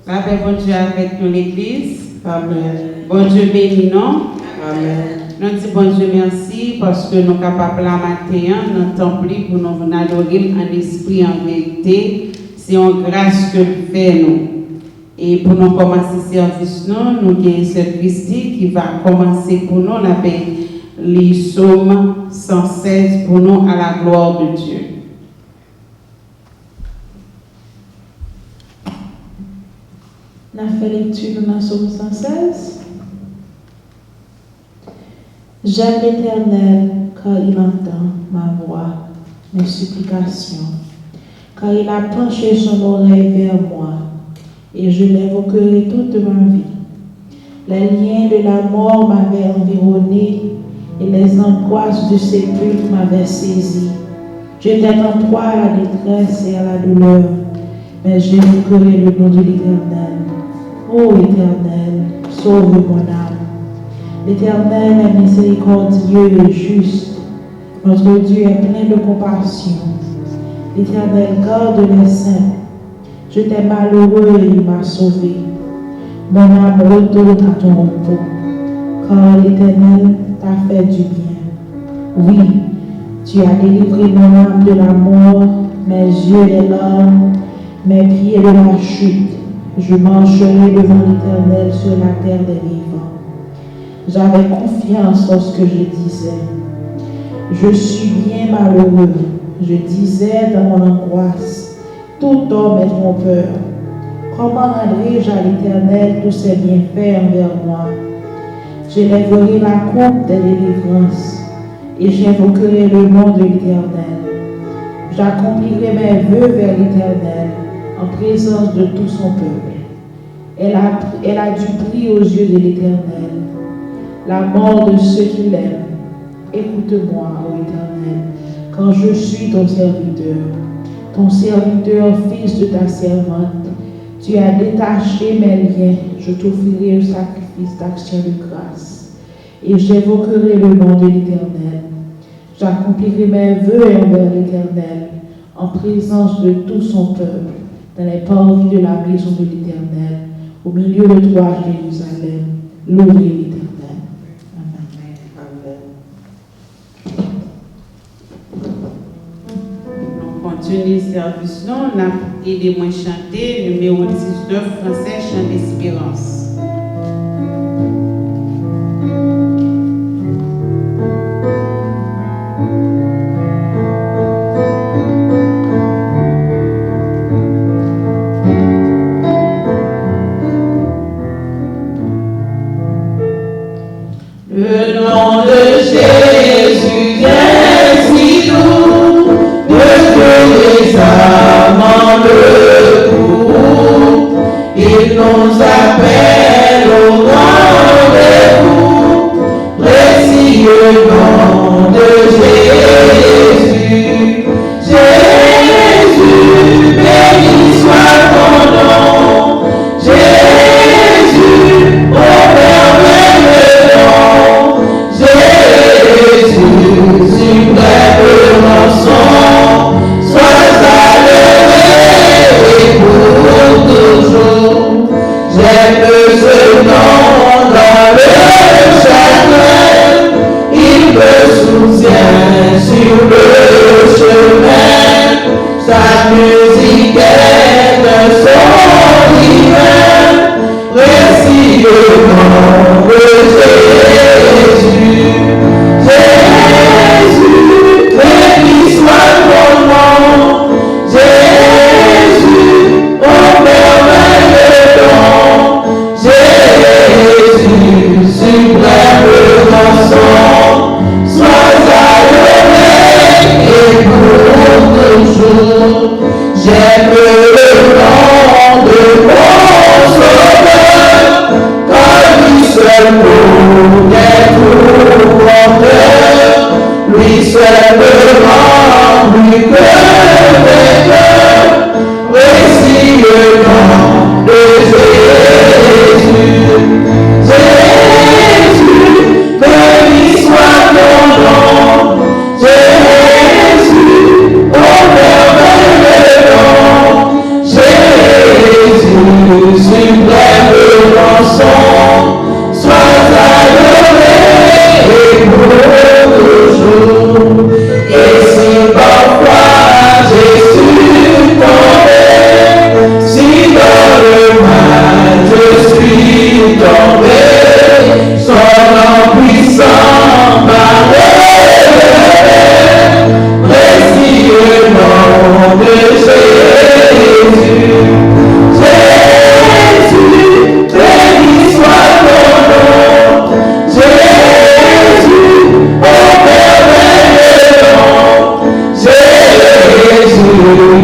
La paix bon Dieu avec nous l'Église. Amen. Bon Dieu béni nous. Amen. Nous disons bon Dieu merci parce que nous sommes capables la matin, notre temple pour nous venir adorer en esprit, en vérité. C'est une grâce que nous faisons. Et pour nous commencer ce service, nous avons un service qui va commencer pour nous la paix. Les psaumes 116 pour nous à la gloire de Dieu. On a fait lecture dans le psaume 116. J'aime l'Éternel car il entend ma voix, mes supplications, car il a penché son oreille vers moi, et je l'évoquerai toute ma vie. Les liens de la mort m'avaient environné, et les angoisses du sépulcre m'avaient saisi. J'étais en proie à la détresse et à la douleur, mais j'évoquerai le nom de l'Éternel. Ô Éternel, sauve mon âme. L'Éternel est miséricordieux et juste. Notre Dieu est plein de compassion. L'Éternel garde les saints. J'étais malheureux et il m'a sauvé. Mon âme retourne à ton repos, car l'Éternel t'a fait du bien. Oui, tu as délivré mon âme de la mort, mes yeux des larmes, mes pieds de la chute. Je marcherai devant l'Éternel sur la terre des vivants. J'avais confiance lorsque je disais, je suis bien malheureux. Je disais dans mon angoisse, tout homme est trompeur. Comment rendrai-je à l'Éternel tous ses bienfaits envers moi? J'élèverai la coupe des délivrances et j'invoquerai le nom de l'Éternel. J'accomplirai mes vœux vers l'Éternel en présence de tout son peuple. Elle a du prix aux yeux de l'Éternel, la mort de ceux qui l'aiment. Écoute-moi, ô Éternel, quand je suis ton serviteur, fils de ta servante. Tu as détaché mes liens, je t'offrirai un sacrifice d'action de grâce, et j'évoquerai le nom de l'Éternel. J'accomplirai mes vœux envers l'Éternel, en présence de tout son peuple, dans les parvis de la maison de l'Éternel, au milieu de toi, Jérusalem. Louez l'Éternel. Amen. Amen. On continue le service. Nous avons aidé moi chanter numéro 19 français, chant d'espérance. Le nom de Jésus est si doux, que les âmes en le courent. Il nous appelle.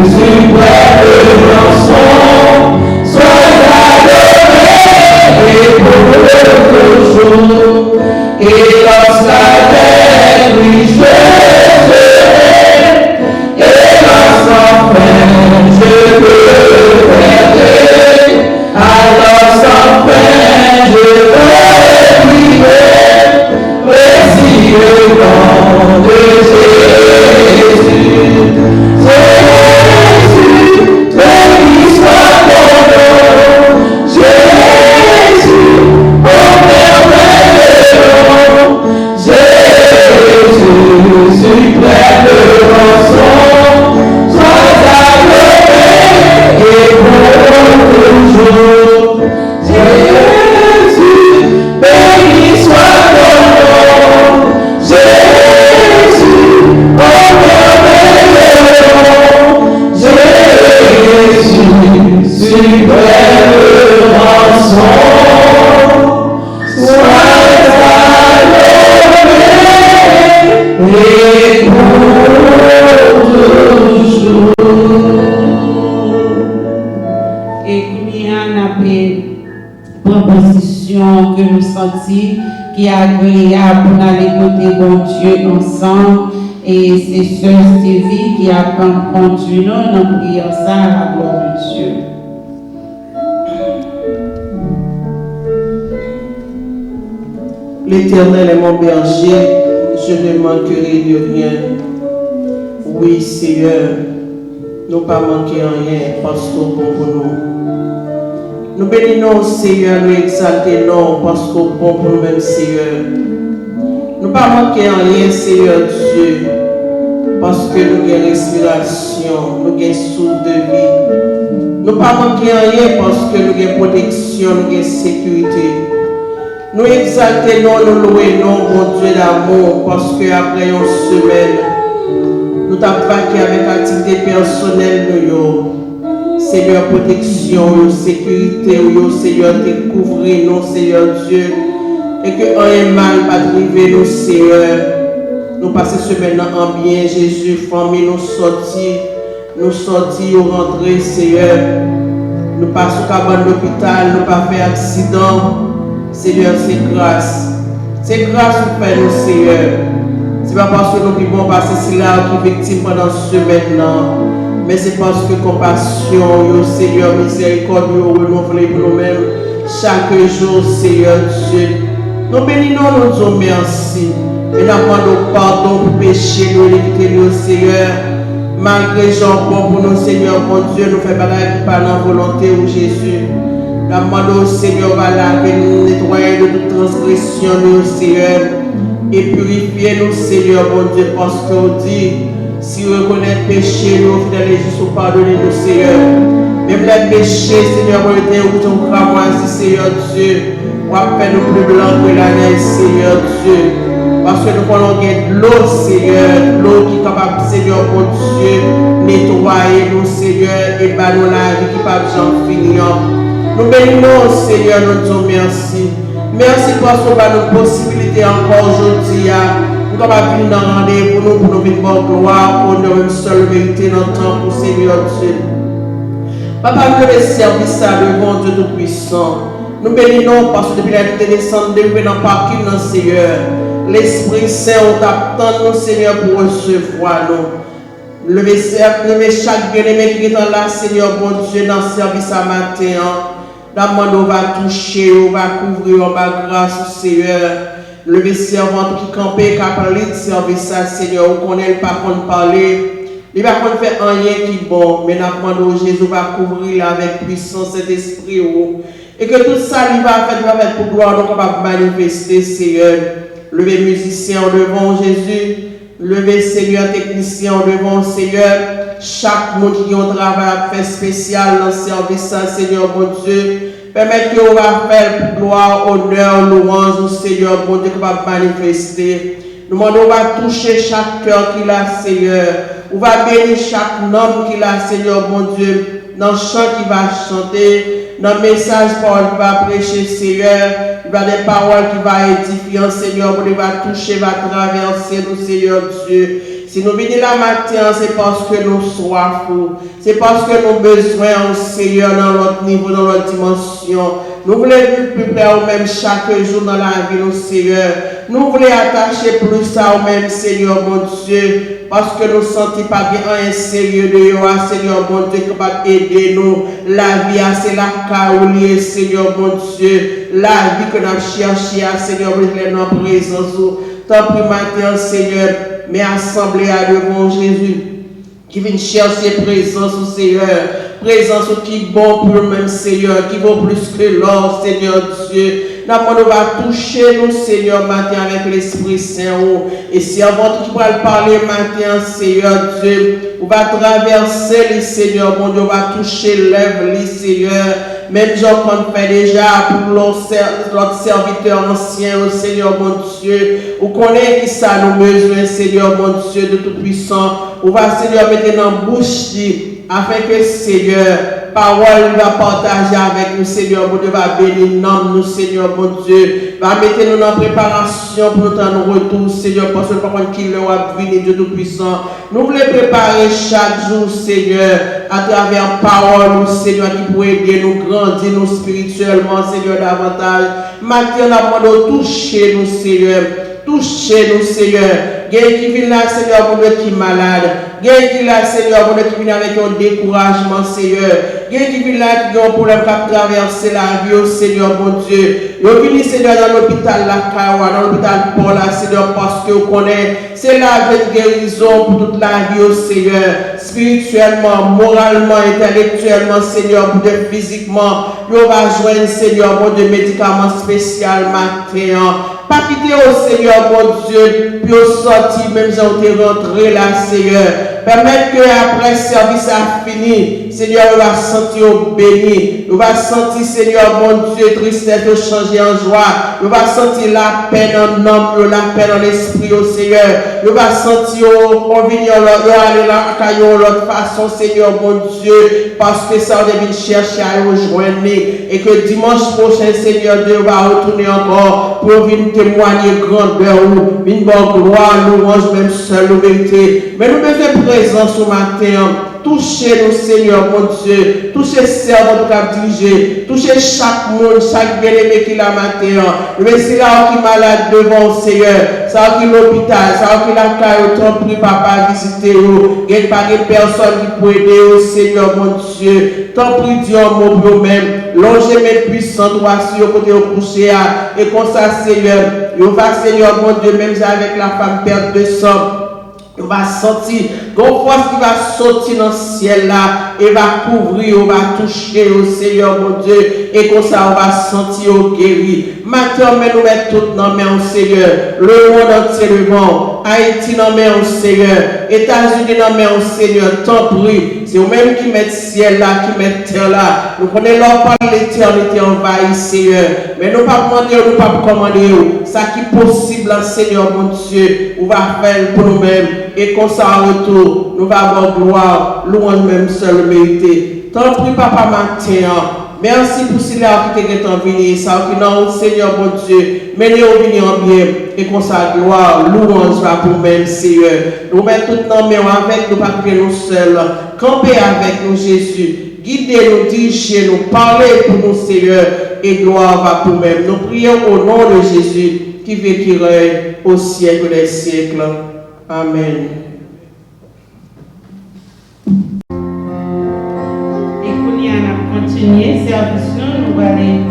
suprême rançon, sois adoré et pour toujours. Et lorsqu'avec lui je serai, et lorsqu'enfin je peux rêver, alors sans fin je veux vivre, voici le nom de Jésus. Jésus, béni soit ton nom, Jésus, oh merveilleux nom, Jésus, suprême rançon, sois adoré et pour toujours. Jésus, béni soit ton nom, Jésus, oh merveilleux nom, Jésus, suprême rançon, sois adoré et pour toujours. Et qu'il y a une proposition que nous sentons qui est agréable pour aller côté bon Dieu ensemble. Et c'est Sœur Sylvie qui a conduit nous dans prière ça à la gloire de Dieu. L'Éternel est mon berger, je ne manquerai de rien. Oui, Seigneur, nous pas manquer rien parce qu'au bon pour nous. Nous bénissons, Seigneur, nous exaltons parce qu'au bon pour nous-mêmes, Seigneur. Nous pas manquer rien, Seigneur Dieu, parce que nous avons respiration, nous avons souffle de vie. Nous pas manquer rien parce que nous avons protection, nous avons sécurité. Nous exaltons, nous louons, mon Dieu d'amour, parce qu'après une semaine, nous t'avons vaqué avec activité personnelle, Seigneur, protection, sécurité, Seigneur, découvrir nous, Seigneur Dieu, et que rien mal pas privé nous, Seigneur. Nous passons semaine en bien, Jésus, famille, nous sortis, nous rentrer, Seigneur. Nous passons au cabane de l'hôpital, nous pas fait accident. Seigneur, c'est grâce. C'est grâce pour faire nous, Seigneur. Ce n'est pas parce que nous vivons passer c'est là qui est victime pendant ce semaine, mais c'est parce que compassion, Seigneur, miséricorde, nous renouvelons pour nous-mêmes chaque jour, Seigneur Dieu. Nous bénissons, nous disons merci. Et nous demandons pardon pour pécher, nous l'éviter, nous, Seigneur. Malgré Jean bon pour nous, Seigneur, mon Dieu, nous faisons bagaille qui parle en volonté, ou Jésus. Nous demandons, Seigneur, voilà, que nous nettoyer de toute transgression, nous, Seigneur, et purifier nous, Seigneur, mon Dieu, parce qu'on dit, si on reconnaît le péché, nous, fidèles et justes, pardonnez-nous, Seigneur. Même les péchés, Seigneur, mon Dieu, où ton cramoisi, Seigneur Dieu, on va faire nous plus blancs que la neige, Seigneur Dieu. Parce que nous voulons gagner de l'eau, Seigneur, l'eau qui est capable, Seigneur, mon Dieu, nettoyer nous, Seigneur, et nous la vie qui pas besoin de finir. Nous bénissons, Seigneur, nous disons merci. Merci parce qu'on a nos possibilités encore aujourd'hui. Nous sommes venus dans le rendez-vous pour nous vivre en gloire, pour nous seul vérité dans le temps pour Seigneur Dieu. Papa, nous le service devant Dieu Tout-Puissant. Nous bénissons parce que depuis la vie de descendre, depuis dans le parking, dans Seigneur. L'Esprit Saint, on t'attend, nous, Seigneur, pour recevoir nous. Levez chaque bien-aimé qui est là, Seigneur, bon Dieu, dans le service à matin. D'abord, on va toucher, on va couvrir, on va grâce, Seigneur. Levez servant qui campait, qui a parlé de service à Seigneur, on connaît pas qu'on parler. Il va qu'on faire rien qui est bon, mais nous Jésus va couvrir avec puissance cet esprit. Et que tout ça, il va faire pour gloire, donc on va manifester, Seigneur. Levez musiciens devant Jésus. Levez Seigneur technicien devant Seigneur. Chaque monde qui a un travail fait spécial dans le service, Seigneur mon Dieu. Permettez qu'on va faire pour gloire, honneur, louange au Seigneur mon Dieu qui va manifester. Nous demandons, on va toucher chaque cœur qu'il a, Seigneur. On va bénir chaque homme qu'il a, Seigneur mon Dieu. Dans le chant qu'il va chanter, dans le message qu'il va prêcher, Seigneur. Il va des paroles qui vont édifier, Seigneur, il va toucher, va traverser nous, Seigneur Dieu. Si nous venons là matin, c'est parce que nous soifons. C'est parce que nous avons besoin, Seigneur, dans notre niveau, dans notre dimension. Nous voulons être plus près au même chaque jour dans la vie, Seigneur. Nous voulons attacher plus à nous-mêmes, Seigneur, mon Dieu. Parce que nous ne sentons pas bien un sérieux de Yoa, Seigneur, mon Dieu, capable d'aider nous. La vie, c'est la caoulier, Seigneur, mon Dieu. La vie que nous avons cherché, Seigneur, nous avons en présence. Tant pis matin, Seigneur, mais assemblée à devant Jésus, qui vient chercher présence au Seigneur. Présence qui est bon pour nous-mêmes, Seigneur, qui vaut plus que l'or, Seigneur Dieu. Nous va toucher nous, Seigneur, matin avec l'Esprit Saint. Et si avant tout, tu vas parler matin, Seigneur Dieu, on va traverser les Seigneur, mon Dieu, on va toucher l'œuvre, les Seigneur. Même gens qu'on fait déjà pour notre serviteur ancien, au Seigneur, mon Dieu. On connaît qui ça nous besoin, Seigneur, mon Dieu, de Tout-Puissant. On va, Seigneur, mettre dans la bouche, afin que, Seigneur, parole va partager avec nous, Seigneur, mon Dieu, va bénir nous, Seigneur, mon Dieu, va mettre nous en préparation pour notre retour, Seigneur, parce que par contre, qui le va venir, Dieu Tout-Puissant. Nous voulons préparer chaque jour, Seigneur, à travers parole, Seigneur, qui pourrait aider nous, grandir nous spirituellement, Seigneur, davantage. Maintenant, nous toucher nous, Seigneur. Touchez-nous, Seigneur. Quelqu'un qui vient là, Seigneur, pour nous qui est malade. Quelqu'un qui est là, Seigneur, pour nous qui vient avec un découragement, Seigneur. Quelqu'un qui vient là, qui a un problème qui traverser la vie, Seigneur, mon Dieu. Nous venons, Seigneur, dans l'hôpital La Kawa, dans l'hôpital Paul, Seigneur, parce que vous connaissez, c'est la vraie guérison pour toute la vie, Seigneur. Spirituellement, moralement, intellectuellement, Seigneur, pour Dieu, physiquement. Nous va joindre, Seigneur, mon Dieu, médicaments spécial matin. Pas quitter au Seigneur, mon Dieu, puis au sorti, même si on est rentré là, Seigneur. Permettre que après le service a fini, Seigneur, on va sentir béni. On va sentir, Seigneur, mon Dieu, tristesse changer en joie. On va sentir la peine en homme, la peine en esprit, au Seigneur. On va sentir, on vient aller là, à l'autre façon, Seigneur, mon Dieu, parce que ça, on devait chercher à rejoindre. Et que dimanche prochain, Seigneur, Dieu va retourner encore pour venir témoigner grandeur ou une bonne gloire, louange, même seule vérité. Mais nous devons présence ce matin. Touchez-nous, Seigneur, mon Dieu. Touchez les servants qui dirigent. Touchez chaque monde, chaque bien-aimé qui l'a matin. Mais c'est là qui est malade devant, Seigneur. Ça qui est l'hôpital, ça qui est la caille, autant prie, papa, visiter vous. Il n'y a pas de personne qui peut aider, Seigneur, mon Dieu. Tant prie, Dieu, mon Dieu, même. Longez mes puissants droits sur le côté au coucher. Et comme ça, Seigneur, il va, Seigneur, mon Dieu, même avec la femme perte de sang. On va sortir, qu'on force qui va sortir dans le ciel là, et va couvrir, on va toucher au Seigneur mon Dieu, et comme ça on va sentir au guéri. Maintenant, mais nous mettons tout dans les mains au Seigneur, le monde entier devant, Haïti dans les mains au Seigneur, États-Unis dans les mains au Seigneur, tant pis, c'est eux-mêmes qui mettent ciel là, qui mettent terre là. Nous connaissons leur par l'éternité envahie, Seigneur, mais nous ne pas demander, nous ne pas commander, ça qui est possible, Seigneur mon Dieu, on va faire pour nous-mêmes. Et qu'on s'en retour, nous allons avoir gloire, louange même seul mérité. Tant pis, papa, matin. Merci pour cela qui est en venu. Ça qui non, Seigneur, mon Dieu. Mais nous venons en bien. Et qu'on s'en gloire, louange va pour même, Seigneur. Nous mettons tout dans mais avec nous, pas que nous seuls. Camper avec nous, Jésus. Guidez-nous, dirigez-nous, parlez pour nous, Seigneur. Et gloire va pour même. Nous prions au nom de Jésus qui vit qui règne au siècle des siècles. Amen. Et qu'on y a continué service, nous allons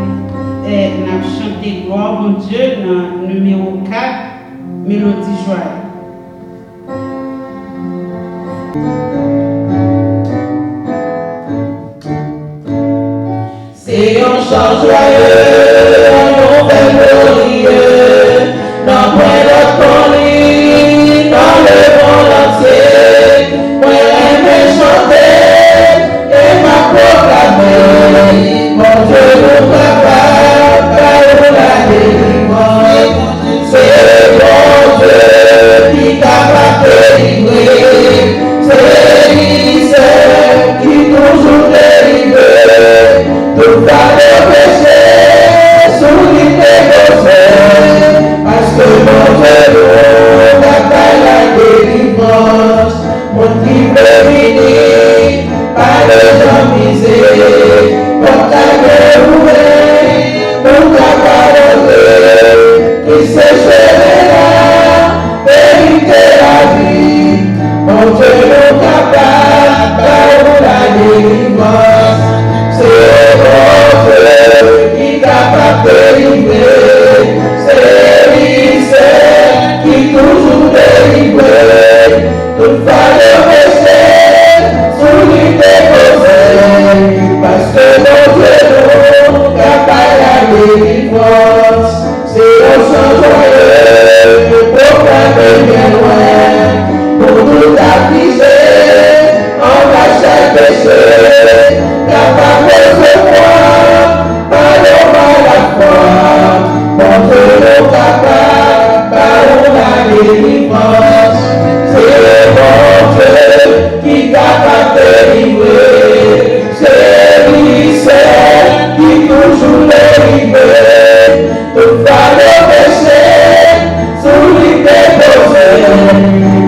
chanter gloire mon Dieu dans numéro 4, mélodie joyeuse. C'est un chant joyeux, un nouvelle glorieux, dans point d'autre lit, dans le monde entier. Moi j'aime chanter et m'a proclamé, mon Dieu nous prépare, car la délivrance. C'est mon Dieu qui t'a délivré, c'est lui seul qui toujours délivre. Tout va le péché, béni, pas de gens misés, pour ta gueule, pour ta parole, qui se là, vérité la vie, mon Dieu nous capable, par la délivrance, c'est mon Dieu qui capable de délivrer, c'est lui seul qui toujours délivre, toute fois le péché, sous lui déposé, parce que mon Dieu nous capable la délivrance, c'est au sang joyeux, pour faire bien loin, pour tout affliger, on va chaque péché, capable de se croire, par la foi, mon Dieu nous capable, par la délivrance, c'est mon Dieu qui capable de délivrer, c'est lui seul qui toujours délivre, tout va le péché, sous lui déposé,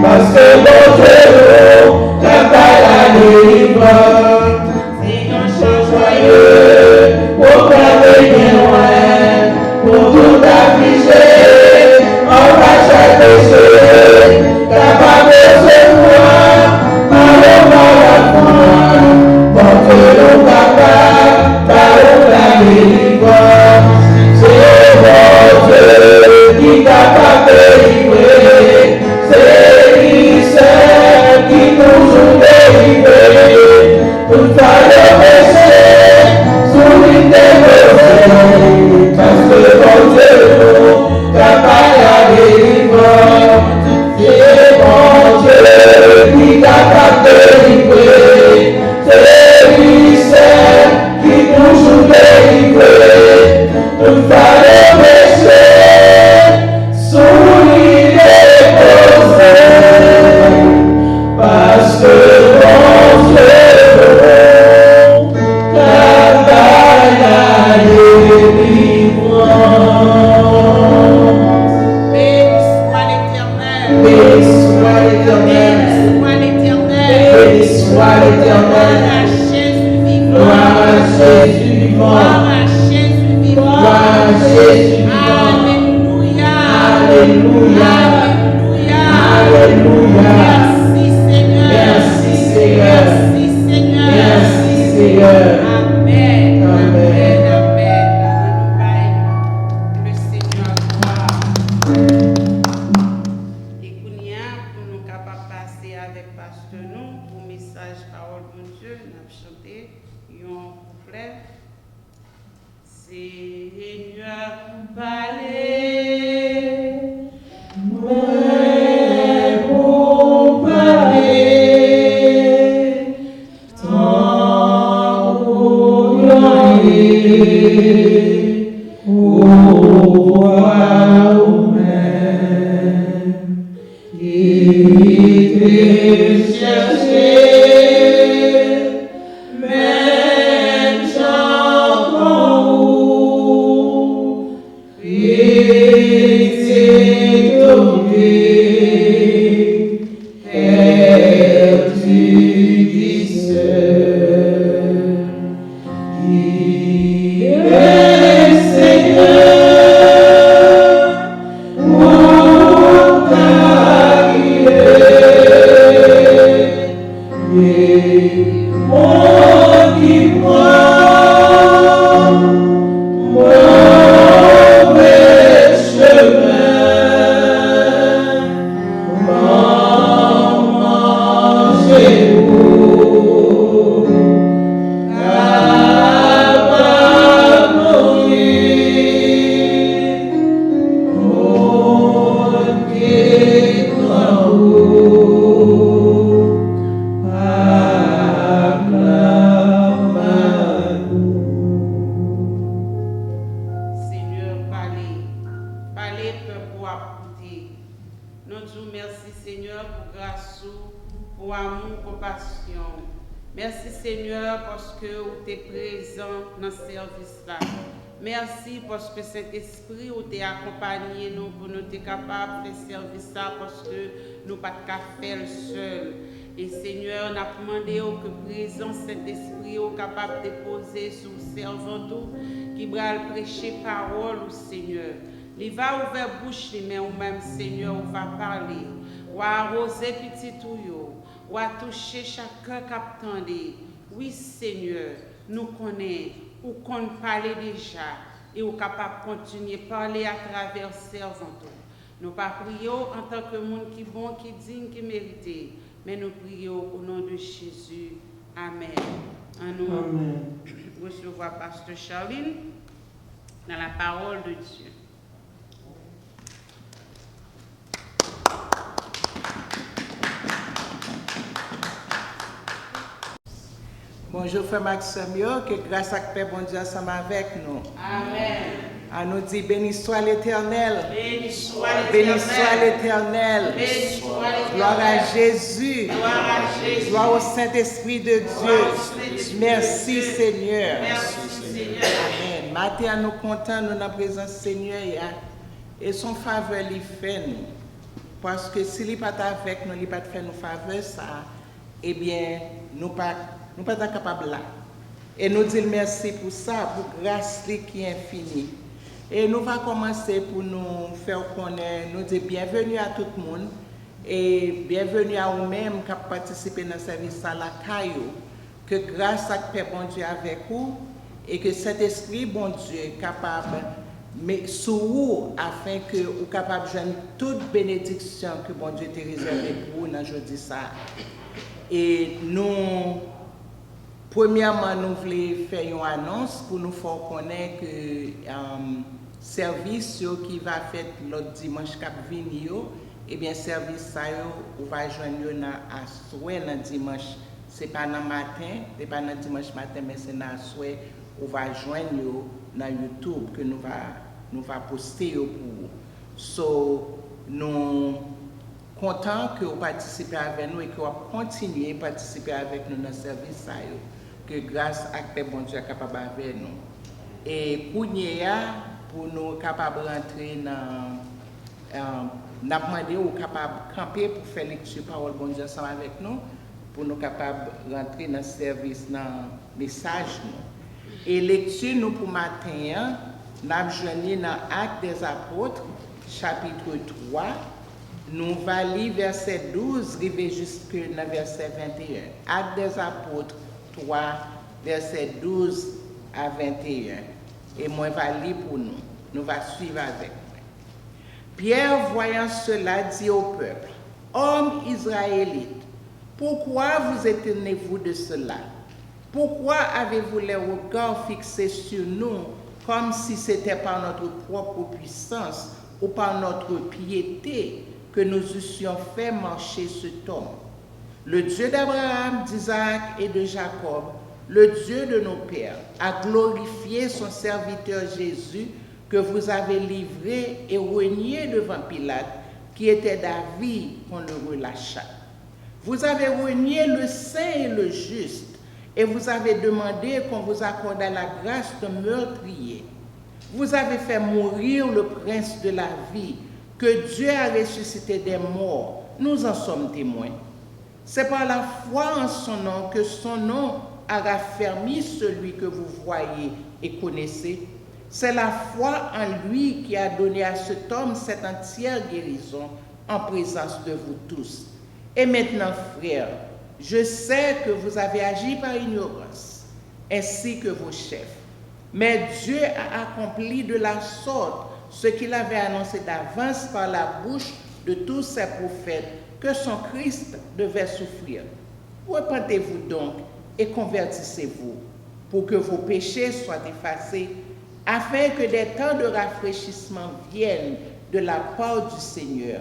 parce que mon Dieu nous capable la délivrance, c'est un chant joyeux, pour faire bien loin, pour tout affliger, on va chaque péché, capable de se croire, par la foi, mon Dieu nous capable, par la délivrance, c'est mon Dieu qui capable de délivrer, c'est lui seul qui toujours délivre, tout va le péché, sous lui déposé, parce que mon Dieu nous capable la délivrance, c'est mon Dieu qui capable de délivrer, c'est lui seul qui toujours délivre, tout va le péché, sous lui déposé, parce que mon Dieu nous capable la délivrance. Béni soit l'Éternel, béni soit l'Éternel, gloire à Jésus vivant, gloire à Jésus vivant, alléluia, alléluia, merci Seigneur, merci Seigneur, Amen. Amen. Le Seigneur gloire. Et Kounia, pour nous capables de passer avec pasteur nous, pour message parole de Dieu, nous avons chanté un couplet. Seigneur, parlez, moi pour parler, tant pour glorier, pour voir vous-même, qui te chercher, même chant comme vous, critique tombé, Père, tu dis seul, qui est Seigneur, mon carrière, mon qui prend mauvais chemin, mangez-vous, capable mourir, mon qui prend Seigneur, parlez, peuple pour écouter. Nous disons merci Seigneur pour grâce, pour amour, compassion. Merci Seigneur parce que vous êtes présent dans ce service-là. Merci parce que Saint-Esprit vous êtes accompagné nous pour nous être capables de faire service ça parce que nous ne pouvons pas faire seul. Et Seigneur, on a demandé que présence Saint-Esprit est capable de déposer sur le servant qui va prêcher parole au Seigneur. Il va ouvrir bouche, mais ou même Seigneur, on va parler. Ou arroser petit tuyau. Ou à toucher chaque cœur qui. Oui, Seigneur, nous connaissons, ou qu'on parle déjà, et ou capable de continuer à parler à travers servant. Nous pas prions en tant que monde qui bon, qui digne, qui mérite, mais nous prions au nom de Jésus. Amen. En nous recevoir Pasteur Charline dans la parole de Dieu. Bonjour frère Maxime, que grâce à Père bon Dieu ensemble avec nous. Amen. À nous dit béni soit l'Éternel. Béni soit Béni soit l'Éternel. Béni soit l'Éternel. Gloire à Jésus. Gloire à Jésus. Gloire au Saint-Esprit de Dieu. Merci Seigneur. Merci Seigneur. Amen. Matin, nous comptons nous dans la présence Seigneur et son faveur lui fait nous. Parce que s'il n'est pas avec nous, il n'est pas fait nous faveur ça, eh bien, nous pas capables là. Et nous disons merci pour ça, pour grâce qui est infinie. Et nous allons commencer pour nous faire connaître, nous dire bienvenue à tout le monde et bienvenue à vous-même qui participez dans le service à la caillou. Que grâce à Père bon Dieu avec vous et que cet esprit bon Dieu est capable mais sur vous afin que vous soyez capable de joindre toute bénédiction que bon Dieu t'a réservée pour vous dans jeudi ça. Et nous, premièrement, nous voulons faire une annonce pour nous faire connaître que service qui va faire l'autre dimanche qui vient, et bien service ça on va joindre à souhait dans dimanche. C'est pas dans matin, c'est pas dans dimanche matin, mais c'est dans souhait on va joindre dans YouTube que nous va poster pour vous. So nous content que vous participez avec nous et que vous continuez à participer avec nous dans le service ça que grâce à que bon Dieu est capable avec nous. Et pour nous capables de rentrer dans nous demandé ou capable de camper pour faire lecture parole bon Dieu ensemble avec nous pour nous capables de rentrer dans le service dans le message nous. Et lecture nous pour matin nous avons dans Actes des Apôtres chapitre 3 nous allons lire verset 12 arriver jusqu'à verset 21. Actes des Apôtres 3 verset 12 à 21. Et moi je vais lire pour nous. Nous allons suivre avec moi. Pierre, voyant cela, dit au peuple, hommes israélites, pourquoi vous étonnez-vous de cela? Pourquoi avez-vous les regards fixés sur nous comme si c'était par notre propre puissance ou par notre piété que nous eussions fait marcher cet homme? Le Dieu d'Abraham, d'Isaac et de Jacob, le Dieu de nos pères, a glorifié son serviteur Jésus que vous avez livré et renié devant Pilate, qui était d'avis qu'on le relâcha. Vous avez renié le saint et le juste, et vous avez demandé qu'on vous accordât la grâce de meurtrier. Vous avez fait mourir le prince de la vie, que Dieu a ressuscité des morts. Nous en sommes témoins. C'est par la foi en son nom que son nom a raffermi celui que vous voyez et connaissez. C'est la foi en lui qui a donné à cet homme cette entière guérison en présence de vous tous. Et maintenant, frères, je sais que vous avez agi par ignorance, ainsi que vos chefs. Mais Dieu a accompli de la sorte ce qu'il avait annoncé d'avance par la bouche de tous ses prophètes, que son Christ devait souffrir. Repentez-vous donc et convertissez-vous, pour que vos péchés soient effacés, afin que des temps de rafraîchissement viennent de la part du Seigneur,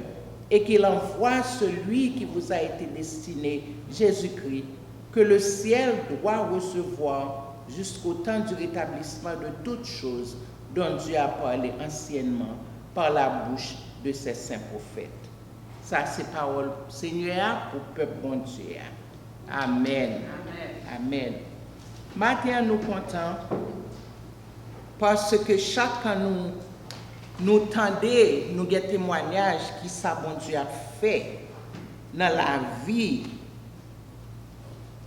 et qu'il envoie celui qui vous a été destiné, Jésus-Christ, que le ciel doit recevoir jusqu'au temps du rétablissement de toutes choses dont Dieu a parlé anciennement par la bouche de ses saints prophètes. Ça, c'est parole Seigneur pour le peuple bon Dieu. Amen. Amen. Amen. Maintenant, nous comptons parce que chacun nous tendait, nous avons témoignage qui ça bon Dieu a fait dans la vie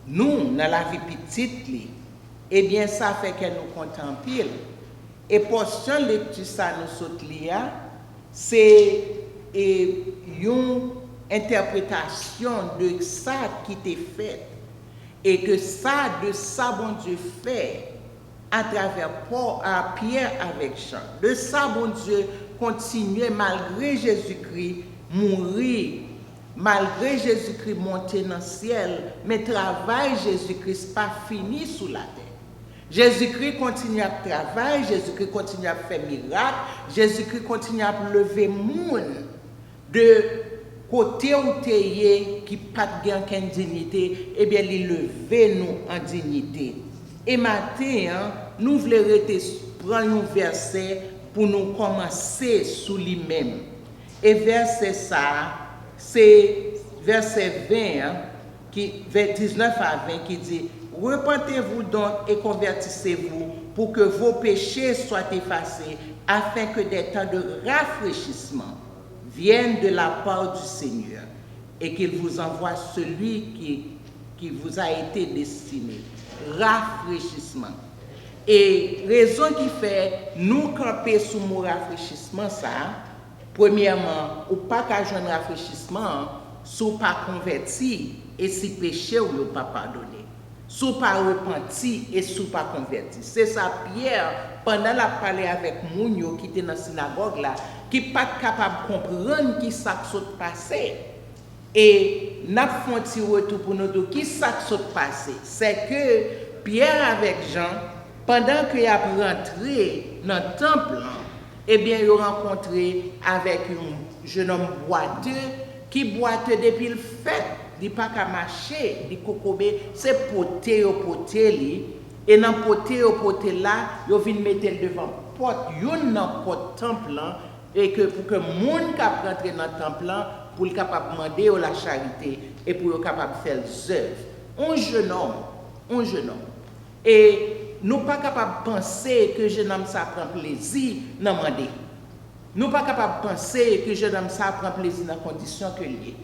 nous, dans la vie petite, eh bien, ça fait que nous comptons pile. Et portion lecture ça nous saute là, c'est une interprétation de ça qui t'est fait. Et que ça, de ça, bon Dieu fait à travers Pierre avec Jean. De ça, bon Dieu continuer malgré Jésus-Christ mourir, malgré Jésus-Christ monter dans le ciel, mais travail Jésus-Christ pas fini sous la terre. Jésus-Christ continue à travailler, Jésus-Christ continue à faire miracle, Jésus-Christ continue à lever monde de côté où t'es qui pas de aucune dignité, eh bien, il lever nous en dignité. Et maintenant, nous voulons prendre un verset pour nous commencer sous lui-même. Et verset ça, c'est verset 20, qui, 19 à 20, qui dit « Repentez-vous donc et convertissez-vous pour que vos péchés soient effacés, afin que des temps de rafraîchissement viennent de la part du Seigneur, et qu'il vous envoie celui qui vous a été destiné. » Rafraîchissement. Et raison qui fait nous camper sous mon rafraîchissement ça, premièrement, ou pas qu'à jeune rafraîchissement, sous pas converti et si péché ou pas pardonné. Sous pas repenti et sous pas converti. C'est ça Pierre, pendant la parler avec Mounio qui était dans la synagogue là, qui pas capable de comprendre qui ça s'est passé. Et n'a fait un petit retour pour nous dire qui ça s'est passé. C'est que Pierre avec Jean, pendant qu'il a rentré dans le temple, eh bien, il a rencontré avec un jeune homme boiteux qui boiteux depuis le fait. Il n'a pas qu'à marcher, il kokobé, c'est poté au poté. Et dans poté au poté là, il vient mettre devant la porte, il y a une porte temple, et que pour que les gens qui rentrent dans le temple, pour être capable de demander la charité et pour être capable de faire les œuvres. Un jeune homme. Et nous ne sommes pas capables de penser que jeune homme ça prend plaisir dans demander. Nous ne sommes pas capables de penser que jeune homme ça prend plaisir dans les conditions que liées.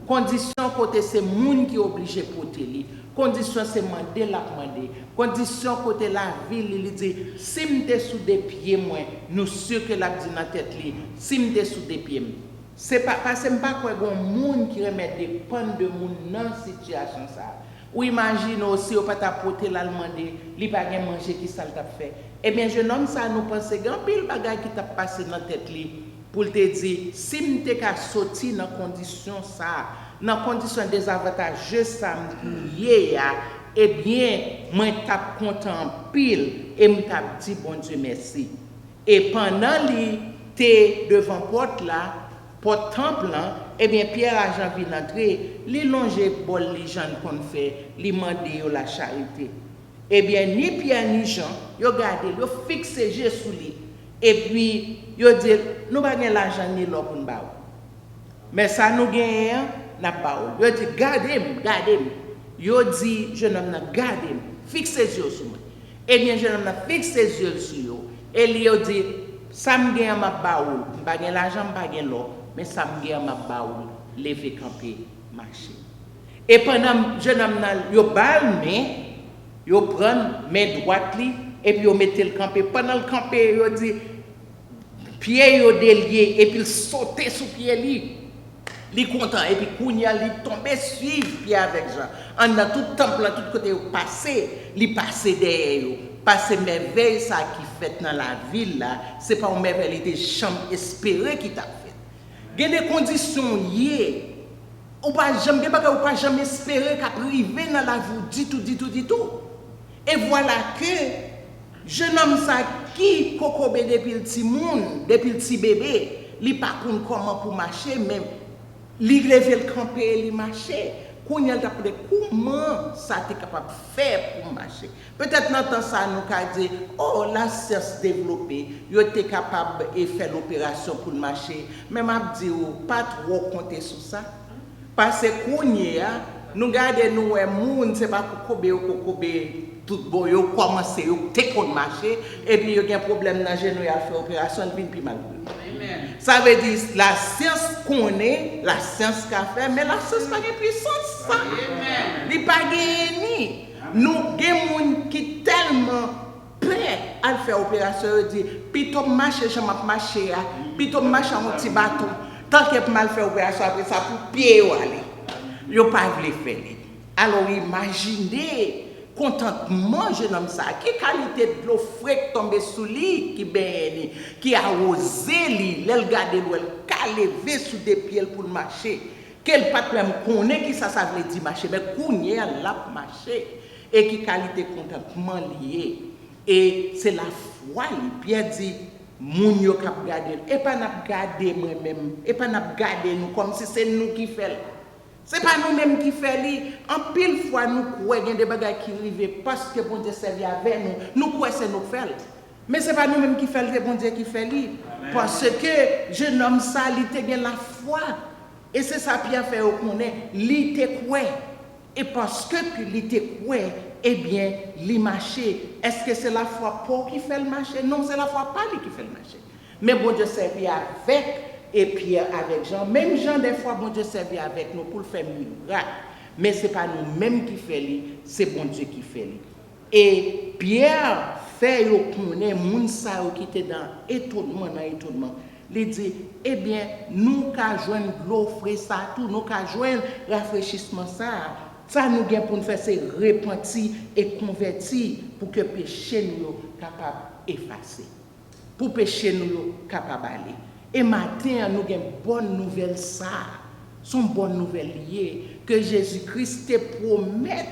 Condition côté c'est monde qui est obligé pour porter. Condition c'est demander la demander. Condition côté la ville il dit si m'te sous des pieds moi, nous sûr que la dit dans tête li, si m'te sous des pieds. C'est pas parce que pas quoi bon monde qui remet dépendre de monde dans situation ça. Ou imagine aussi au pas t'apporter la demander, li pas gain manger qui ça t'a fait. Eh bien jeune homme ça nous pense grand pile bagay qui t'a passé dans tête li pour te dire si m'te ka sorti dans condition ça, dans condition désavantageux ça m'ouye ya, eh bien moi t'a content pile et m't'a dit bon Dieu merci. Et pendant li t'es devant porte là pour temple, eh bien Pierre a Jean vient entrer, li longer bol les gens qu'on fait, li mandé la charité. Eh bien ni Pierre ni Jean, yo gardé, yo fixé Jésus lui. Et puis yo dit nous pas gain l'argent ni l'or pour nous. Mais ça nous gagne n'a pas. Yo dit gardez. Yo dit jeune homme n'a gardez, fixez yeux sur moi. Eh bien jeune homme n'a fixé yeux sur yo. Et lui yo dit ça me gagne ma baoul, pas gain l'argent, pas gain l'or. Mais ça me gagne ma baoul, lever camper, marcher. Et pendant jeune homme yo balme, yo prend main droite li et puis yo mettait le camper. Pendant le camper yo dit pied yo délié et puis il sauter sous pied li. Li content et puis kounya li tomber suivre pied avec Jean. En dans tout temple là tout côté yo passer, li passer derrière yo. Passer merveille ça qui fait dans la ville là, c'est pas une merveille de chambre espérée qui t'a fait. Il y a des conditions liées. Ou pas jamais espérer qu'à priver dans la vie du tout. Et voilà que jeune homme ça qui kokobé depuis le petit monde, depuis le petit bébé, li pas comment pour marcher même, li lever le camper, li marcher. Comment ça t'es capable de faire pour marcher? Peut-être dans temps ça nous a dit oh la science développée, yo t'es capable de faire l'opération pour marcher. Mais m'a dit pas trop compter sur ça. Parce que nous regardons nous un monde c'est pas kokobé tout bon yo commencer yo t'es qu'on marcher et puis yo a un problème dans genou à faire opération vinn puis mal. Ça veut dire la science connaît, la science qu'a fait, mais la science n'a pas de puissance. Il n'y a pas de fini. Nous avons des gens qui tellement prêts à faire opération, dit plutôt marcher, je m'en marcher, plutôt marcher en petit bateau. Tant que mal faire opération après ça pour pied ou aller. Yo pas voulu faire. Alors imaginez contentement jeune homme ça, qui qualité de l'eau fraîche tomber sous lui qui béni, qui a osé lui, l'elle garder l'eau, elle lever sous des pieds pour marcher. Quel pas même connaît qui ça veut dire marcher, mais connaît la marcher et qui qualité contentement lié. Et c'est la foi, Pierre dit moun yo k'ap gade et pas n'a gade moi-même et pas n'a gade nous comme si c'est nous qui fait. C'est pas nous-mêmes qui fait li. En pile fois nous croyons qu'il y a des bagages qui arrivent parce que bon Dieu servi avec nous. Nous croyons c'est nous fait. Mais c'est pas nous-mêmes qui fait le bon Dieu qui fait li. Parce que jeune homme ça il te gagne la foi. Et c'est ça Pierre fait au connaît, li te croit. Et parce que il te croit, eh bien, li marché. Est-ce que c'est la foi Paul qui fait le marché? Non, c'est la foi pas lui qui fait le marché. Mais bon Dieu servi avec et Pierre avec Jean. Même Jean, des fois, bon Dieu servi avec nous pour le faire miracle. Mais ce n'est pas nous-mêmes qui faisons, c'est bon Dieu qui fait. Et Pierre fait connaître moun sa qui était dans étonnement. Il dit, eh bien, nous qu'à joindre l'eau frais ça tout, nous qu'à joindre rafraîchissement ça. Ça nous gagne pour nous faire c'est repentir et convertir pour que péché nous capable effacer. Pour péché nous capable aller. Et matin nous gagne bonne nouvelle ça. Son bonne nouvelle liée que Jésus-Christ te promet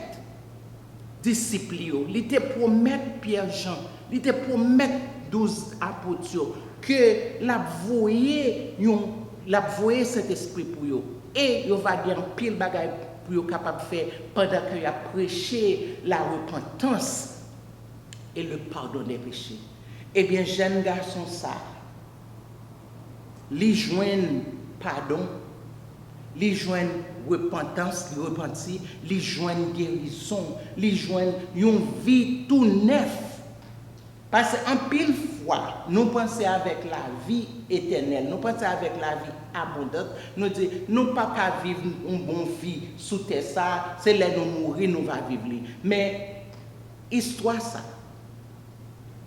disciples, il te promet Pierre Jean, il te promet 12 apôtres que la voyer cet esprit pour eux et il va dire pile bagaille pour capable faire pendant qu'il a prêché la repentance et le pardon des péchés. Eh bien, jeune garçon ça, lui joignent pardon, lui joignent repentance, lui repentir, lui joignent guérison, lui joignent une vie tout neuf. Parce qu'en pile fois, nous pensons avec la vie éternelle, nous pensons avec la vie abondante, nous disons, nous pas qu'à vivre une bonne vie sous terre, ça, c'est là nous mourir, nous va vivre. Mais, histoire ça.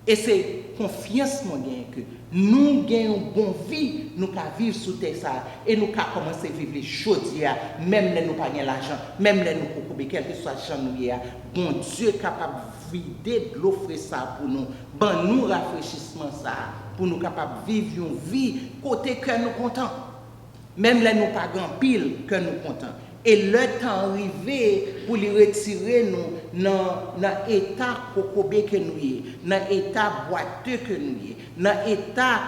Et c'est confiance mon gain que nous gagnons une bonne vie, nous qu'à vivre sous terre ça, et nous qu'à commencer à vivre les choses, même les nous pas l'argent, même les nous pour quel que soit le nous bon Dieu est capable de vider de l'eau ça pour nous, bon nous rafraîchissement ça, pour nous capable de vivre une vie côté que nous contents, même les nous pas grand pile que nous contents. Et le temps arrivé pour les retirer nous dans l'état cocobé que nous y, dans l'état boiteux que nous y, dans l'état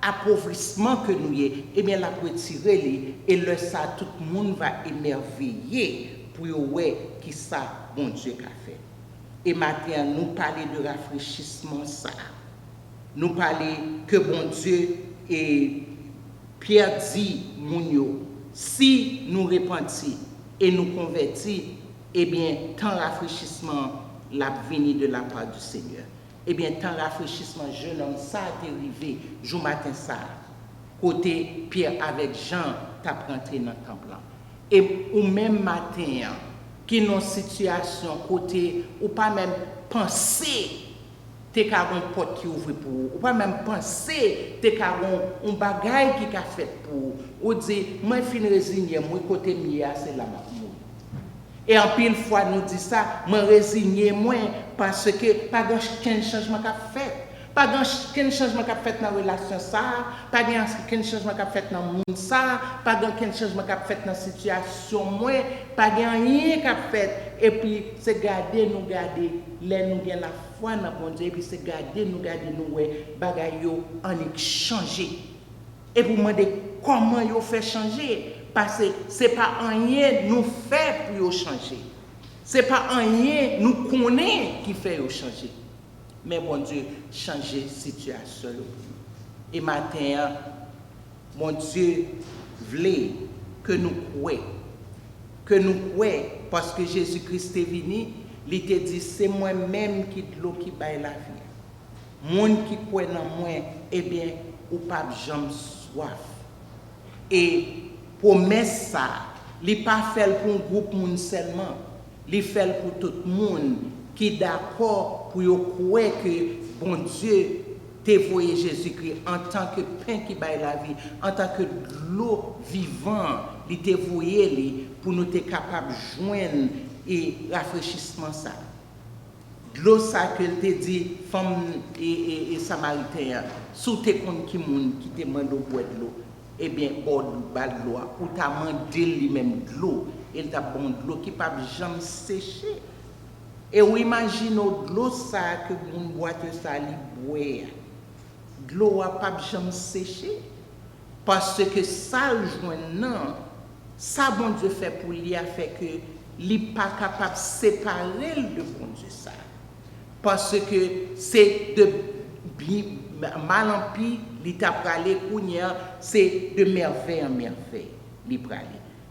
appauvrissement que nous y, eh bien la retirer les et le ça tout le monde va émerveiller pour voir qui ça bon Dieu qu'a fait. Et maintenant nous parler de rafraîchissement ça. Nous parler que bon Dieu et Pierre dit mounio si nous repentons et nous convertis, eh bien, tant rafraîchissement la venue de la part du Seigneur. Eh bien, tant rafraîchissement, jeune homme, ça a arrivé, jour matin ça, côté Pierre avec Jean, t'as rentré dans le temple. Et au même matin, qui dans une situation côté, ou pas même penser, t'es qu'à une porte qui ouvre pour vous, ou pas même penser, t'es qu'à un bagage qui a fait pour vous, ou dire, moi, je suis résigné, moi, côté mien, c'est la mort. Et en pile fois, nous dit ça, moi, résigné, moi, parce que pas de changement qu'a fait. Pas de changement qu'a fait dans la relation, ça, pas de changement qu'a fait dans le monde, ça, pas de changement qu'a fait dans la situation, moi, pas de rien qu'a fait. Et puis, c'est garder, nous garder, là, nous avons la foi dans bon Dieu, et puis c'est garder, nous, bagaille en changer. Et pour demander comment yo fait changer, parce que ce n'est pas rien nous fait pour changer. Ce n'est pas rien nous connaît qui fait changer. Mais bon Dieu, changer la situation. Et maintenant, mon Dieu voulait que nous croyons. Que nous croyons, parce que Jésus-Christ est venu, il te dit, c'est moi-même qui de l'eau qui baille la vie. Monde qui croit dans moi, eh bien, ou pas jamais soif. Et promesse ça, il n'est pas fait pour un groupe monde seulement. li fait pour tout le monde qui d'accord pour croire que bon Dieu t'a voyé Jésus-Christ en tant que pain qui baille la vie, en tant que l'eau vivante, il t'a voyé pour nous être capables de joindre et rafraîchissement ça. L'eau ça que te dit femme et samaritain, sous tes comptes qui te demande boire de l'eau, eh bien bon de l'eau ou t'a demandé lui-même de l'eau, il t'a bon de l'eau qui pas jamais sécher. Et ou imagine de l'eau ça que mon boite ça li boire. De l'eau a pas jamais sécher parce que ça joint ça bon Dieu fait pour lui a fait que li pas capable de séparer de bon Dieu ça. Parce que c'est de mal en pis, li t'a pralé kounya, c'est de merveille en merveille, li pralé.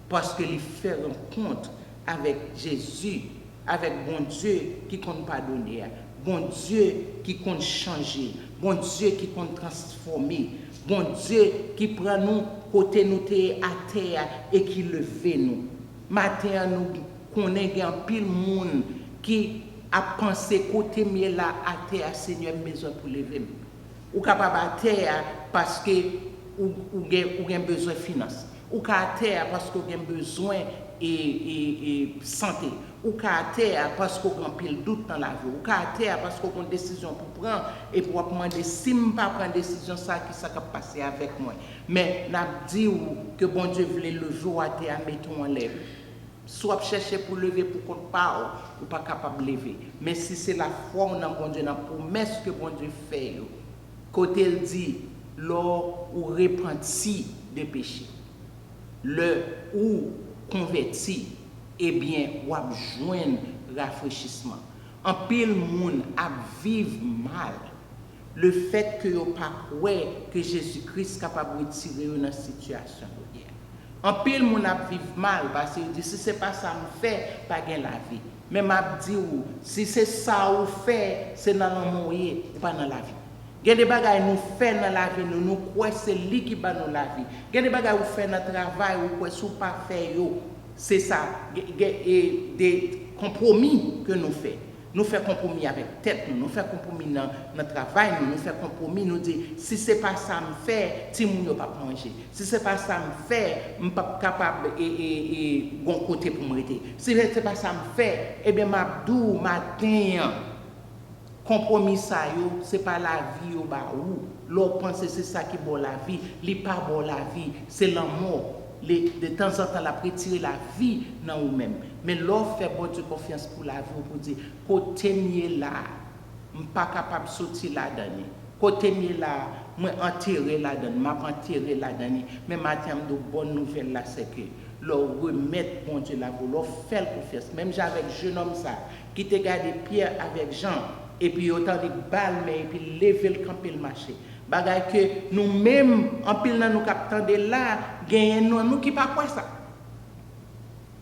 Parce que li fait rencontre avec Jésus, avec bon Dieu qui compte pardonner, bon Dieu qui compte changer, bon Dieu qui compte transformer, bon Dieu qui prend nous côté nous à terre et qui leve nous. Matin nous connaît un pile monde qui a pensé côté mieux là à terre Seigneur besoin pour lever. Ou capable à terre parce que ou gain besoin finance. Ou à terre parce que gain besoin et santé. Ou à terre parce qu'on a pile doute dans la vie. Ou à terre parce qu'on a une décision pour prendre et pour demander si je pas prendre décision ça qui ça passer avec moi. Mais n'a dit que bon Dieu voulait le jour à terre mettons en l'air. Soit chercher pour lever pour qu'on parle ou pas capable de lever. Mais si c'est la foi on a bon Dieu, dans la promesse que bon Dieu fait, côté il dit, lors ou repenti de péché, le ou converti, eh bien, ou a joindre rafraîchissement. En pile monde a vivre mal. Le fait que yo pas croire que Jésus-Christ est capable de tirer dans la situation. En pile moun a vivre mal parce que dit si c'est pas ça me fait pas gain la vie. Mais m'a dit ou si c'est ça ou fait c'est dans l'amour ou pas dans la vie. Gen des bagages nous fait dans la vie nous croit c'est lui qui ba nous la vie. Gen des bagages ou fait dans travail ou quoi sou pas faire yo c'est ça des compromis que nous fait. Nous faisons compromis avec tête, nous faisons compromis dans notre travail, nous faisons compromis, nous disons, si ce n'est pas ça me fait, si je ne peux pas manger. Si ce n'est pas ça me fait, je ne suis pas capable de bon côté pour me rester. Si ce n'est pas ça me fait, eh bien, m'abdou, matin, compromis ça, ce n'est pas la vie ou bah ou. L'on pense que c'est ça qui est bon la vie, ce n'est pas bon la vie, c'est l'amour. De temps en temps, la retirer la vie dans nous-mêmes. Mais l'on fait bon Dieu confiance pour la vie, pour dire, côté mieux là, je ne suis pas capable de sortir là-dedans. Côté mieux là, je suis enterré là-dedans, je suis enterré là-dedans. Mais maintenant, de bonne nouvelle là, c'est que l'on remet bon Dieu là, l'on fait confiance. Même avec un jeune homme ça, qui te garde Pierre avec Jean, et puis autant de balles, et puis lever le camp et le marché. Bagay que nous-mêmes, en pile dans nous captons de là, gagnons nous qui pas quoi ça.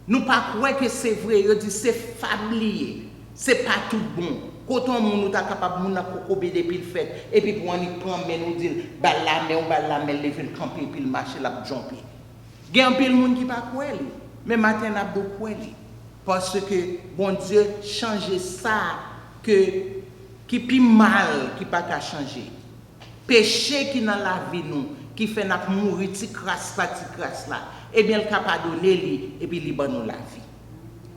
Nous pas croire que c'est vrai, yo dit c'est fablier, c'est pas tout bon. Quand on nous ta capable moun kokobé depuis le fait et puis pour on y prend mais nous dire ba la mais lever le camp et puis le marché la jumper. Gagne pile monde qui pas croire li, mais matin n'a pas croire li parce que bon Dieu changer ça que qui plus mal qui pas qu'à changer. Péché qui dans la vie nous qui fait n'a mourir ti crasse là et bien le capable donner lui et puis li ban nous la vie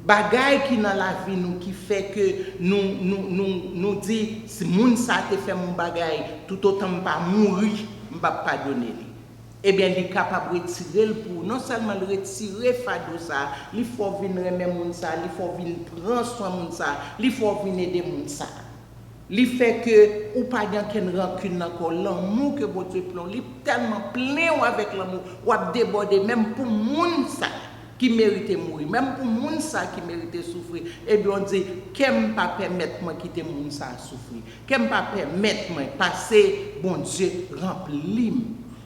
bagay qui dans la vie nous qui fait que nous dit si moun ça te fait mon bagay tout autant pas mourir m'pa pardonner lui et bien il capable retirer pour non seulement le retirer fado ça il faut venir remettre moun ça il faut venir prendre soin moun ça il faut venir aider moun ça. Il fait que ou pas d'aucune rancune encore l'amour que bon Dieu plan, il tellement plein avec l'amour, ou a débordé même pour moun ça qui mérite mourir, même pour moun ça qui mérite souffrir. Et bien on dit qu'aime pas permettre moi quitter moun ça souffrir. Qu'aime pas permettre moi passer bon Dieu rempli.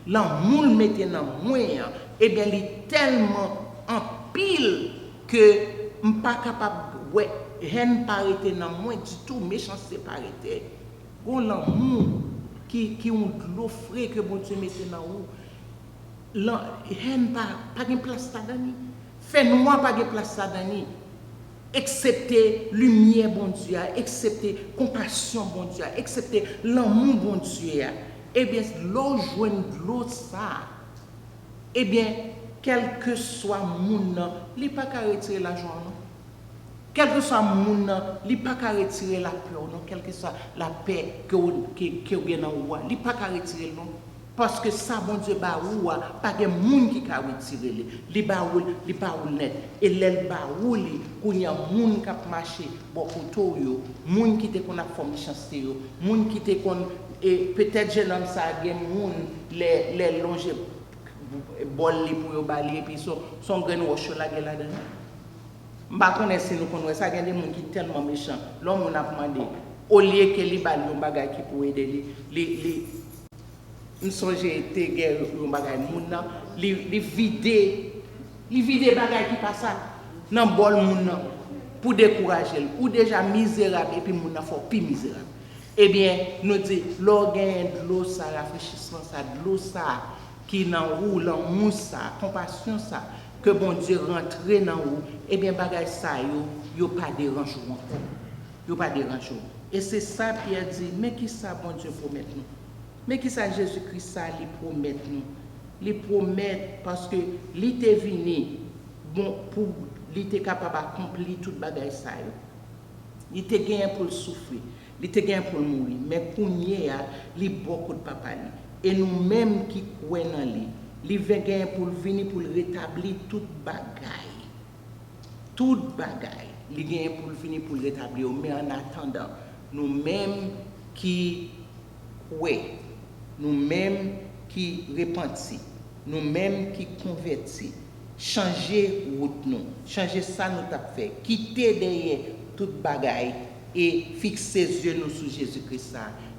L'amour mettait dans moi et bien il est tellement en pile que m pas capable ouais haine pas arrêter dans moi du tout méchanceté pas arrêter gon l'amour qui ont l'eau frais que bon Dieu mettait dans vous la haine pas gain place ça dani fait noir pas gain place ça dani accepter lumière bon Dieu, accepter compassion bon Dieu, accepter l'amour bon Dieu. Eh bien, l'eau joint de l'eau ça. Eh bien, quel que soit moun, il pas qu'à retirer l'argent non. Quel que soit moun, il pas qu'à retirer la peur non, quelle que soit la paix que vous dans ou, il pas qu'à retirer non. Parce que ça bon Dieu ba ou pas de moun qui ka retirer li ba ou net et l'el ba ou li kounya moun qui marcher bon koto yo moun qui te kon a forme chance yo moun qui te kon et peut-être jeune homme ça gen moun les longer bol li pour yo bali et puis son grain roche la gen la dedans m'pa connait si nous connait ça gen des moun qui tellement méchant l'homme on a demandé au lieu que li bali yon bagay qui pour aider li nous songe été guerre yon bagay moun nan li vider bagay qui pas ça nan bol moun nan pour décourager ou déjà misérable et puis moun nan faut plus misérable. Eh bien nous dit l'eau gagne de l'eau ça rafraîchissement ça de l'eau ça qui nan ou l'amour ça compassion ça que bon Dieu rentre dans ou eh bien bagay ça yo pas dérange encore yo pas dérange et c'est ça Pierre dit mais qui ça bon Dieu promet nous. Mais qui ça Jésus-Christ ça lui promet nous? Il promet parce que il était venu bon pour il était capable d'accomplir toute bagaille ça. Il était gagné pour souffrir, il était gagné pour mourir, mais kounye a li beaucoup de papa li. Et nous mêmes qui croyons dans lui, il vient gagné pour venir pour rétablir toute bagaille. Toute bagaille, il gagné pour venir pour rétablir mais en attendant, nous mêmes qui croyons nous-mêmes qui repentis, nous-mêmes qui convertis, changer route nous, changer ça nous t'a fait, quitter derrière toute bagaille et fixer les yeux nous sur Jésus-Christ,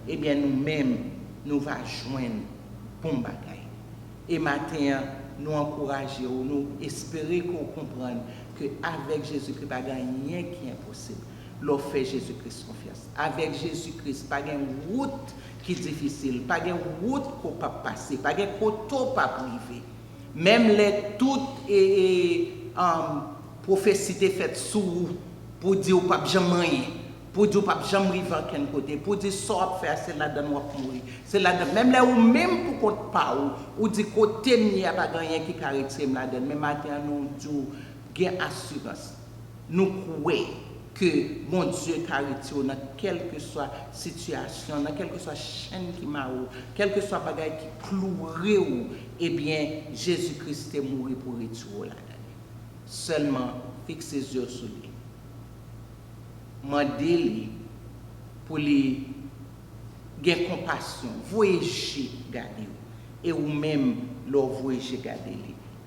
eh bien nous-mêmes nous va joindre bon bagaille. Et matin nous encourager nous espérer qu'on comprenne que avec Jésus-Christ pas rien qui est impossible. L'on fait Jésus-Christ confiance. Avec Jésus-Christ pas une route qui est difficile, pas de route qu'on peut passer, pas de coteau pas privé. Même les toutes prophéties faites sous pour dire pas jamais pour dire pas jamais arriver à quel côté, pour dire ça faire c'est là dedans on mourir. C'est là dedans même là ou même pour compte pas ou dit côté il n'y a pas rien qui caractérise là dedans. Mais maintenant nous dit gain assurance. Nous croyons que mon Dieu caractérise dans quelle que soit situation, dans quelle que soit chaîne qui m'a ou, quel que soit bagaille qui clouerait ou, eh bien Jésus-Christ est mort pour retirer là. Seulement fixe ses yeux sur lui. Mandez-lui pour lui gagner compassion, voyager garder et ou même leur voyager garder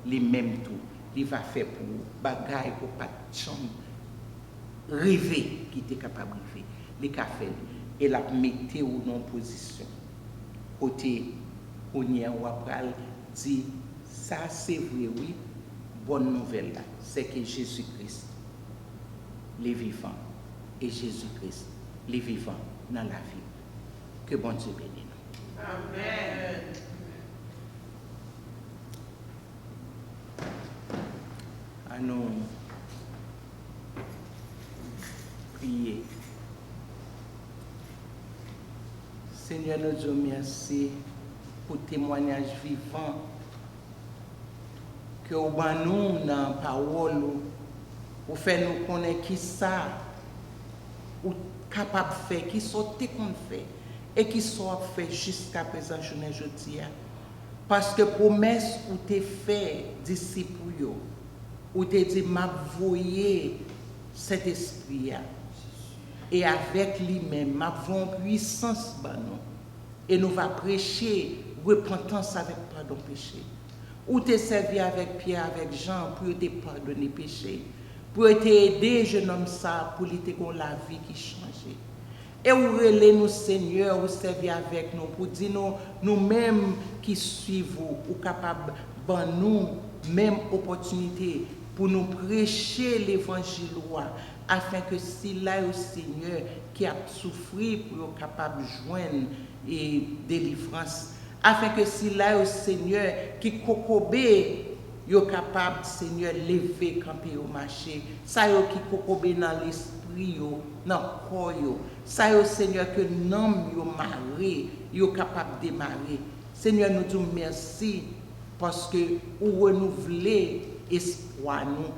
les mêmes tout, il va faire pour bagaille pour pas chambre rêver qui était capable de rêver les cafés et la mettre ou non position côté on y a dit ça c'est vrai oui bonne nouvelle là c'est que Jésus-Christ les vivants et Jésus-Christ les vivants dans la vie que bon Dieu bénisse nous. Amen. À nous prier. Seigneur, nous Dieu, merci pour le témoignage vivant que vous nous dans la parole, vous faites nous connaître qui ça, ou capable de faire, qui sortait qu'on fait, et qui soit fait jusqu'à présent, je ne dis. Parce que promesse ou t'es fait disciple, ou t'es dit, m'a voyé cet esprit. Et avec lui-même, m'a avons puissance, et nous va prêcher repentance avec pardon péché. Ou t'es servi avec Pierre, avec Jean, pour te pardonner péché, pour t'aider, jeune homme, ça, pour lui te la vie qui change. Et vous relais nous, Seigneur, vous servez avec nous, pour dire nous-mêmes qui suivons, ou capables de nous, même opportunité, pour nous prêcher l'évangile, afin que si là, au Seigneur, qui a souffert, pour être capable de joindre et délivrance, afin que si là, au Seigneur, qui cocobé, yo capable, Seigneur, lever, camper au marché. Ça yo qui kokobe dans l'esprit yo, dans le corps yo. Ça yo, Seigneur, que nom yo maré, yo capable de démarrer. Seigneur, nous disons merci parce que vous renouvelez espoir nous,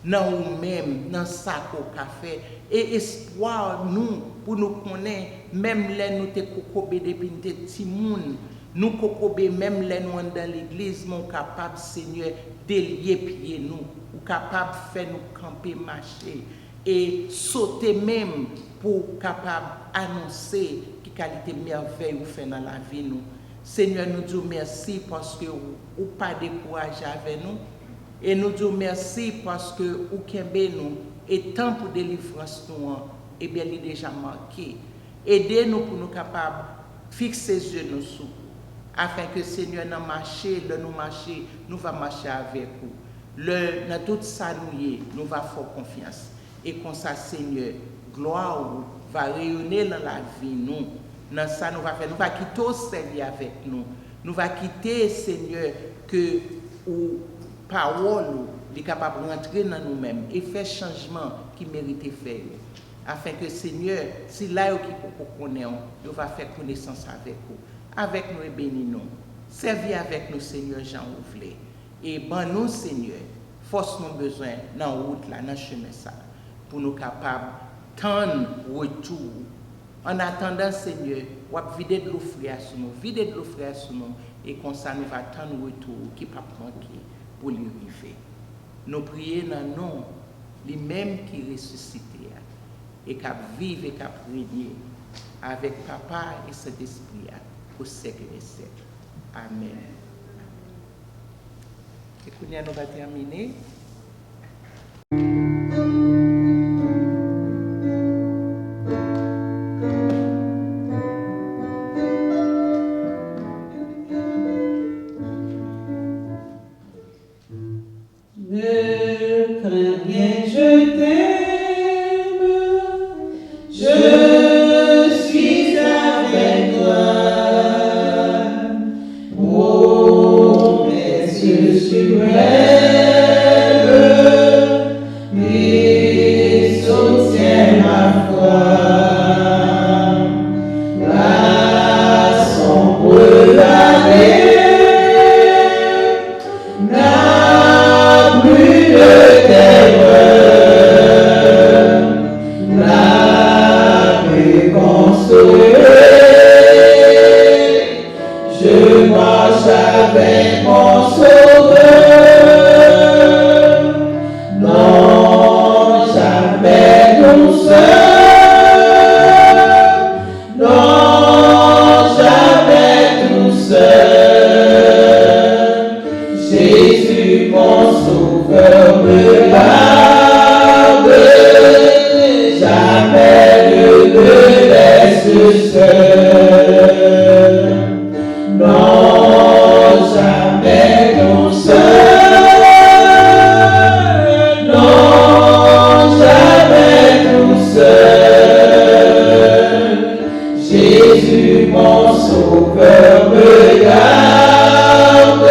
dans nous-mêmes, dans ça qu'on a fait. Et espoir nous, pour nous connaître, même les nous te kokobe depuis nous te timoun, nous kokobe même les nous dans l'église, nous capable, Seigneur, délier pied nous, ou capable de faire nous camper, marcher, et sauter même pour capable annoncer qui qualité merveille vous fait dans la vie nous. Seigneur, nous disons merci parce que vous pas découragé avec nous. Et nous disons merci parce que vous kembe nous. Et temps pour délivrance nous, eh bien, il est déjà marqué. Aidez-nous pour nous capables de fixer les yeux nous sous. Afin que Seigneur, dans marcher, nous marcher, nous va marcher avec vous. Dans tout ça, nous va faire confiance. Et comme ça, Seigneur, gloire va rayonner dans la vie nous. Dans ça, nous va faire, nous va quitter au servir avec nous. Nous va quitter, Seigneur, que ou parole est capable de rentrer dans nous-mêmes et faire changement qui mérite faire. Afin que, Seigneur, si là qui peut connaître, nous va faire connaissance avec vous. Avec nous et bénis nous. Servis avec nous, Seigneur, Jean Ouvlé. Et ben nous, Seigneur, force nos besoins dans la route, là, dans le chemin, ça, pour nous capables tendre retour. En attendant, Seigneur, on va vider de l'eau fraîche sur nous, vider de l'eau fraîche sur nous, et comme ça, nous va tendre retour qui ne peut pas manquer pour lui arriver. Nous prions dans le nom, les mêmes qui ressuscitent, et qui vivent et qui régner avec Papa et cet esprit au siècle des siècles. Amen. Et nous va terminer. Ne crains rien, je t'aime, je suis avec toi. Oh, précieux suprême, et soutiens ma foi. La sombre vallée n'a plus de terreur, la paix consolée. Je marche avec mon sauveur, non jamais tout seul, non jamais tout seul. Jésus mon sauveur me garde, jamais ne me laisse seul. Non, jamais tout seul. Non, jamais tout seul. Jésus, mon sauveur, me garde.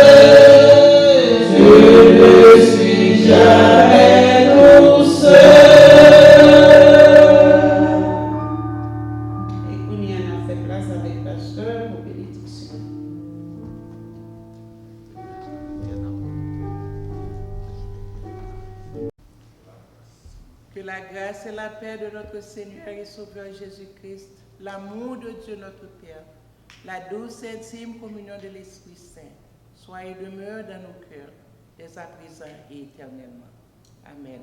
Je ne suis jamais tout seul. Et Kounia a fait place avec pasteur pour bénédiction. Que la grâce et la paix de notre Seigneur et Sauveur Jésus-Christ, l'amour de Dieu notre Père, la douce et intime communion de l'Esprit Saint, soit et demeure dans nos cœurs, dès à présent et éternellement. Amen.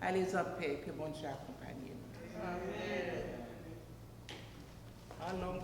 Allez en paix, que bon Dieu accompagne nous. Amen. Allons.